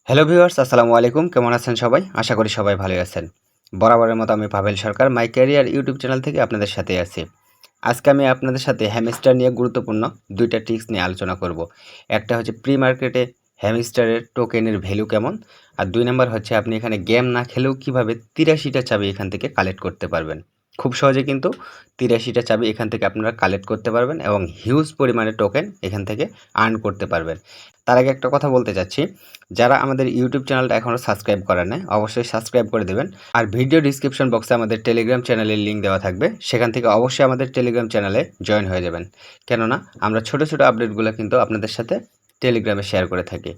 Hello viewers, আসসালামু আলাইকুম। কেমন আছেন সবাই? আশা করি সবাই ভালোই আছেন। বরাবরের মতো আমি পাভেল সরকার মাই ক্যারিয়ার ইউটিউব চ্যানেল থেকে আপনাদের সাথে আছি। আজকে আমি আপনাদের সাথে হ্যামস্টার নিয়ে গুরুত্বপূর্ণ ২টা ট্রিক্স নিয়ে আলোচনা করব। একটা হচ্ছে প্রি মার্কেটে হ্যামস্টারের টোকেনের ভ্যালু কেমন, আর ২ নাম্বার হচ্ছে আপনি এখানে গেম না খেলেও কীভাবে ৮৩টা চাবি এখান থেকে কালেক্ট করতে পারবেন। খুব সহজে কিন্তু ৮৩টা চাবি এখান থেকে আপনারা কালেক্ট করতে পারবেন এবং হিউজ পরিমাণে টোকেন এখান থেকে আর্ন করতে পারবেন। তার আগে একটা কথা বলতে চাচ্ছি, যারা আমাদের ইউটিউব চ্যানেলটা এখনও সাবস্ক্রাইব করেন নাই অবশ্যই সাবস্ক্রাইব করে দেবেন। আর ভিডিও ডিসক্রিপশন বক্সে আমাদের টেলিগ্রাম চ্যানেলের লিঙ্ক দেওয়া থাকবে, সেখান থেকে অবশ্যই আমাদের টেলিগ্রাম চ্যানেলে জয়েন হয়ে যাবেন। কেননা আমরা ছোট ছোট আপডেটগুলো কিন্তু আপনাদের সাথে টেলিগ্রামে শেয়ার করে থাকি।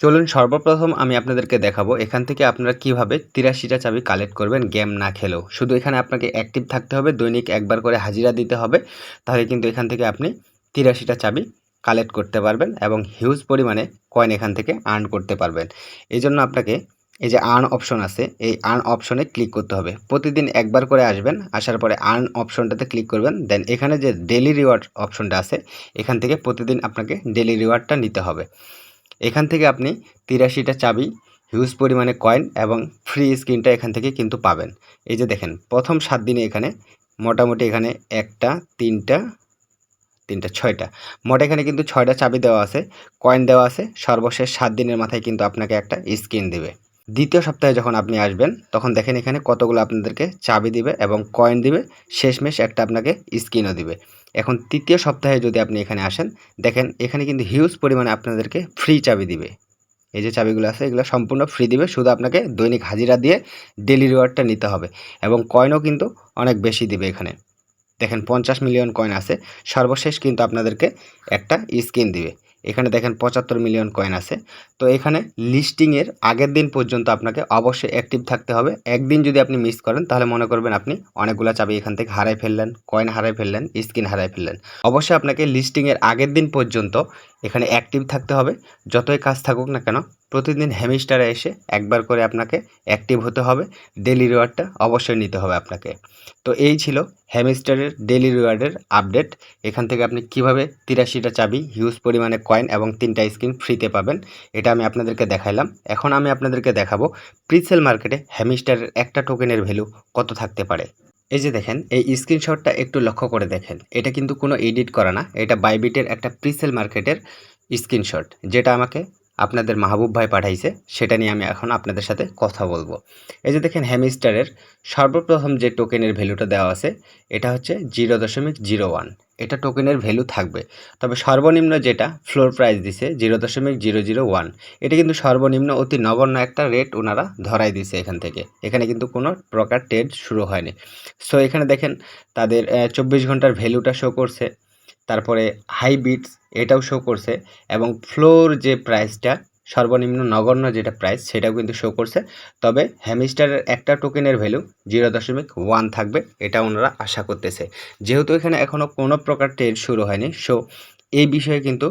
চলুন সর্বপ্রথম আমি আপনাদেরকে দেখাবো এখান থেকে আপনারা কিভাবে ৮৩টা চাবি কালেক্ট করবেন গেম না খেলেও। শুধু এখানে আপনাকে অ্যাক্টিভ থাকতে হবে, দৈনিক একবার করে হাজিরা দিতে হবে, তাহলে কিন্তু এখান থেকে আপনি ৮৩টা চাবি কালেক্ট করতে পারবেন এবং হিউজ পরিমাণে কয়েন এখান থেকে আর্ন করতে পারবেন। এই জন্য আপনাকে এই যে আর্ন অপশন আছে, এই আর্ন অপশনে ক্লিক করতে হবে। প্রতিদিন একবার করে আসবেন, আসার পরে আর্ন অপশনটাতে ক্লিক করবেন। দেন এখানে যে ডেইলি রিওয়ার্ড অপশনটা আছে, এখান থেকে প্রতিদিন আপনাকে ডেইলি রিওয়ার্ডটা নিতে হবে। এখান থেকে আপনি ৮৩টা চাবি, হিউজ পরিমাণে কয়েন এবং ফ্রি স্ক্রিনটা এখান থেকে কিন্তু পাবেন। এই যে দেখেন, প্রথম ৭ দিনে এখানে মোটামুটি এখানে ১টা ৩টা ৬টা, মোট এখানে কিন্তু ৬টা চাবি দেওয়া আছে, কয়েন দেওয়া আছে। সর্বশেষ ৭ দিনের মাথায় কিন্তু আপনাকে একটা স্ক্রিন দিবে। দ্বিতীয় সপ্তাহে যখন আপনি আসবেন তখন দেখেন এখানে কতগুলো আপনাদেরকে চাবি দিবে এবং কয়েন দিবে, শেষমেশ একটা আপনাকে স্ক্রিনও দিবে। এখন তৃতীয় সপ্তাহে যদি আপনি এখানে আসেন, দেখেন এখানে কিন্তু হিউজ পরিমাণে আপনাদেরকে ফ্রি চাবি দিবে। এই যে চাবিগুলো আছে এগুলো সম্পূর্ণ ফ্রি দিবে, শুধু আপনাকে দৈনিক হাজিরা দিয়ে ডেইলি রিওয়ার্ডটা নিতে হবে এবং কয়েনও কিন্তু অনেক বেশি দিবে। এখানে দেখেন ৫০ মিলিয়ন কয়েন আছে, সর্বশেষ কিন্তু আপনাদেরকে একটা স্ক্রিন দিবে। এখানে দেখেন ৭৫ মিলিয়ন কয়েন আছে। তো এখানে লিস্টিংয়ের আগের দিন পর্যন্ত আপনাকে অবশ্যই অ্যাক্টিভ থাকতে হবে। একদিন যদি আপনি মিস করেন তাহলে মনে করবেন আপনি অনেকগুলো চাবি এখান থেকে হারাই ফেললেন, কয়েন হারাই ফেললেন, স্ক্রিন হারাই ফেললেন। অবশ্যই আপনাকে লিস্টিংয়ের আগের দিন পর্যন্ত এখানে অ্যাক্টিভ থাকতে হবে। যতই কাজ থাকুক না কেন, প্রতিদিন হ্যামস্টারে এসে একবার করে আপনাকে অ্যাক্টিভ হতে হবে, ডেইলি রিওয়ার্ডটা অবশ্যই নিতে হবে আপনাকে। তো এই ছিল হ্যামস্টারের ডেইলি রিওয়ার্ডের আপডেট। এখান থেকে আপনি কিভাবে ৮৩টা চাবি, হিউজ পরিমাণে কয়েন এবং 3টা স্ক্রিন ফ্রিতে পাবেন, এটা আমি আপনাদেরকে দেখাইলাম। এখন আমি আপনাদেরকে দেখাবো প্রিসেল মার্কেটে হ্যামস্টারের একটা টোকেনের ভ্যালু কত থাকতে পারে। এই যে দেখেন, এই স্ক্রিনশটটা একটু লক্ষ্য করে দেখেন, এটা কিন্তু কোনো এডিট করা না, এটা বাইবিটের একটা প্রিসেল মার্কেটের স্ক্রিনশট, যেটা আমাকে আপনাদের মাহবুব ভাই পাঠাইছে। সেটা নিয়ে আমি এখন আপনাদের সাথে কথা বলবো। এই যে দেখেন, হ্যামস্টারের সর্বপ্রথম যে টোকেনের ভ্যালুটা দেওয়া আছে, এটা হচ্ছে 0.01। এটা টোকেনের ভ্যালু থাকবে, তবে সর্বনিম্ন যেটা ফ্লোর প্রাইস দিছে 0.001, এটা কিন্তু সর্বনিম্ন অতি নগণ্য একটা রেট ওনারা ধরাই দিছে। এখানে কিন্তু কোনো প্রকার ট্রেড শুরু হয়নি। সো এখানে দেখেন তাদের ২৪ ঘন্টার ভ্যালুটা শো করছে, তারপরে হাই বিটস এটাও শো করছে এবং ফ্লোর যে প্রাইসটা সর্বনিম্ন নগণ্য যেটা প্রাইস সেটাও কিন্তু শো করছে। তবে হ্যামস্টারের একটা টোকেনের ভ্যালু 0.1 থাকবে, এটা ওনারা আশা করতেছে। যেহেতু এখানে এখনও কোনো প্রকার ট্রেড শুরু হয়নি, সো এই বিষয়ে কিন্তু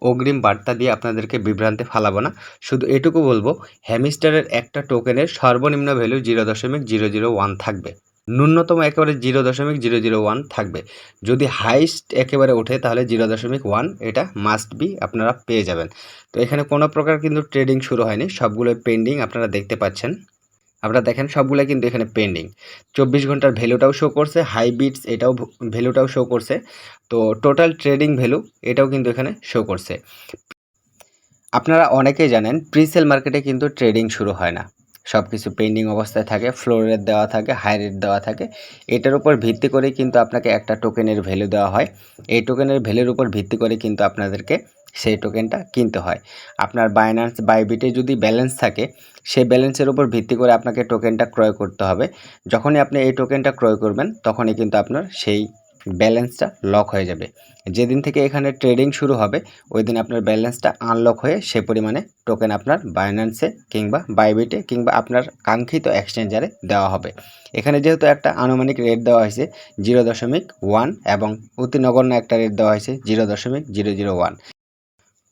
অগ্রিম বার্তা দিয়ে আপনাদেরকে বিভ্রান্তে ফালাবো না। শুধু এটুকু বলবো, হ্যামস্টারের একটা টোকেনের সর্বনিম্ন ভ্যালু 0.001 থাকবে, ন্যূনতম একেবারে 0.001 থাকবে। যদি হাইস্ট একেবারে ওঠে তাহলে 0.1 এটা মাস্ট বি আপনারা পেয়ে যাবেন। তো এখানে কোনো প্রকার কিন্তু ট্রেডিং শুরু হয়নি, সবগুলো পেন্ডিং আপনারা দেখতে পাচ্ছেন। আপনারা দেখেন সবগুলো কিন্তু এখানে পেন্ডিং। ২৪ ঘন্টার ভ্যালুটাও শো করছে, হাই বিটস এটাও ভ্যালুটাও শো করছে। তো টোটাল ট্রেডিং ভ্যালু এটাও কিন্তু এখানে শো করছে। আপনারা অনেকেই জানেন প্রিসেল মার্কেটে কিন্তু ট্রেডিং শুরু হয় না, সব কিছু পেন্ডিং অবস্থায় থাকে, ফ্লোর রেট দেওয়া থাকে, হাই রেট দেওয়া থাকে। এটার উপর ভিত্তি করে কিন্তু আপনাকে একটা টোকেনের ভ্যালু দেওয়া হয়। এই টোকেনের ভ্যালুর উপর ভিত্তি করে কিন্তু আপনাদেরকে সেই টোকেনটা কিনতে হয়। আপনার বাইন্যান্স বাইবিটে যদি ব্যালেন্স থাকে, সেই ব্যালেন্সের উপর ভিত্তি করে আপনাকে টোকেনটা ক্রয় করতে হবে। যখনই আপনি এই টোকেনটা ক্রয় করবেন তখনই কিন্তু আপনার সেই ব্যালেন্সটা লক হয়ে যাবে। যেদিন থেকে এখানে ট্রেডিং শুরু হবে ওই দিন আপনার ব্যালেন্সটা আনলক হয়ে সে পরিমাণে টোকেন আপনার বাইন্যান্সে কিংবা বাইবিটে কিংবা আপনার কাঙ্ক্ষিত এক্সচেঞ্জারে দেওয়া হবে। এখানে যেহেতু একটা আনুমানিক রেট দেওয়া হয়েছে 0.1 এবং অতি নগণ্য একটা রেট দেওয়া হয়েছে 0.001।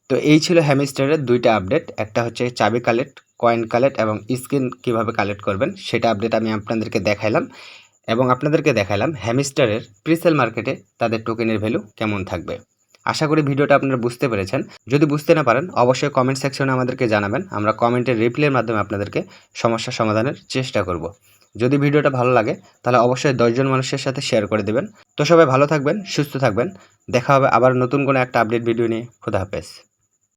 তো এই ছিল হ্যামস্টারের 2টা আপডেট। একটা হচ্ছে চাবি কালেক্ট, কয়েন কালেক্ট এবং স্ক্রিন কীভাবে কালেক্ট করবেন সেটা আপডেট আমি আপনাদেরকে দেখাইলাম, এবং আপনাদেরকে দেখালাম হ্যামস্টারের প্রিসেল মার্কেটে তাদের টোকেনের ভ্যালু কেমন থাকবে। আশা করি ভিডিওটা আপনারা বুঝতে পেরেছেন। যদি বুঝতে না পারেন অবশ্যই কমেন্ট সেকশনে আমাদেরকে জানাবেন। আমরা কমেন্টের রিপ্লাইয়ের মাধ্যমে আপনাদেরকে সমস্যা সমাধানের চেষ্টা করব। যদি ভিডিওটা ভালো লাগে তাহলে অবশ্যই 10 জন মানুষের সাথে শেয়ার করে দিবেন। তো সবাই ভালো থাকবেন, সুস্থ থাকবেন। দেখা হবে আবার নতুন কোনো একটা আপডেট ভিডিও নিয়ে। খোদা হাফেজ।